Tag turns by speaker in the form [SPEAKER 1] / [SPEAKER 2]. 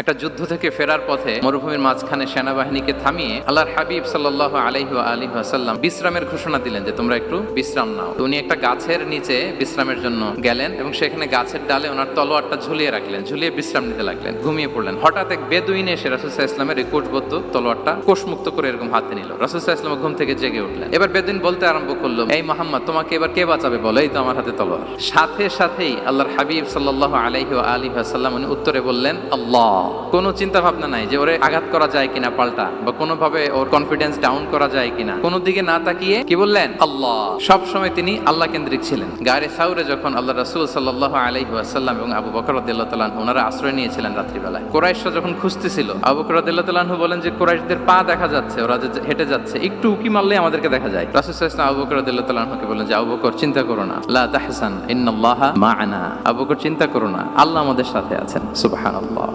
[SPEAKER 1] একটা যুদ্ধ থেকে ফেরার পথে মরুভূমির মাঝখানে সেনাবাহিনীকে থামিয়ে আল্লাহর হাবিব সাল্লাল্লাহু আলাইহি ওয়া আলিহি ওয়াসাল্লাম বিশ্রামের ঘোষণা দিলেন যে তোমরা একটু বিশ্রাম নাও। তো উনি একটা গাছের নিচে বিশ্রামের জন্য গেলেন এবং সেখানে গাছের ডালে ওনার তলোয়ারটা ঝুলিয়ে রাখলেন, ঝুলিয়ে বিশ্রাম নিতে লাগলেন, ঘুমিয়ে পড়লেন। হঠাৎ এক বেদুইন এসে রাসূল সাল্লাল্লাহু আলাইহি ওয়াসাল্লামের এই কোষবদ্ধ তলোয়ারটা কোষমুক্ত করে এরকম হাতে নিল। রাসূল সাল্লাল্লাহু আলাইহি ওয়াসাল্লাম ঘুম থেকে জেগে উঠলেন। এবার বেদুইন বলতে আরম্ভ করলো, এই মুহাম্মদ, তোমাকে এবার কে বাঁচাবে বলো, এই তো আমার হাতে তলোয়ার। সাথে সাথেই আল্লাহর হাবিব সাল্লাল্লাহু আলাইহি ওয়া আলিহি ওয়াসাল্লাম উনি উত্তরে বললেন, আল্লাহ। কোনো চিন্তা ভাবনা নাই যে ওরে আঘাত করা যায় কিনা পাল্টা, বা কোনোভাবে ওর কনফিডেন্স ডাউন করা যায় কিনা, কোনো দিকে না তাকিয়ে কি বললেন? আল্লাহ। সব সময় তিনি আল্লাহ কেন্দ্রিক ছিলেন। গায়ে সাউরে যখন আল্লাহ রাসূল সাল্লাল্লাহু আলাইহি ওয়াসাল্লাম এবং আবু বকর রাদিয়াল্লাহু তাআলা ওনারা আশ্রয় নিয়েছিলেন রাত্রিবেলায়, কুরাইশরা যখন খুঁজতেছিল, আবু বকর রাদিয়াল্লাহু তাআলা বলেন যে কুরাইশদের পা দেখা যাচ্ছে, ওরা যে হেঁটে যাচ্ছে, একটু উকি মারলে আমাদেরকে দেখা যায়। রাসূল সাল্লাল্লাহু আলাইহি ওয়াসাল্লাম আবু বকর রাদিয়াল্লাহু তাআলাকে বলেন যে আবু বকর, চিন্তা করো না, লা তাহসান ইন্নাল্লাহা মা'ানা। আবু বকর, চিন্তা করো না, আল্লাহ আমাদের সাথে আছেন। সুবহানাল্লাহ।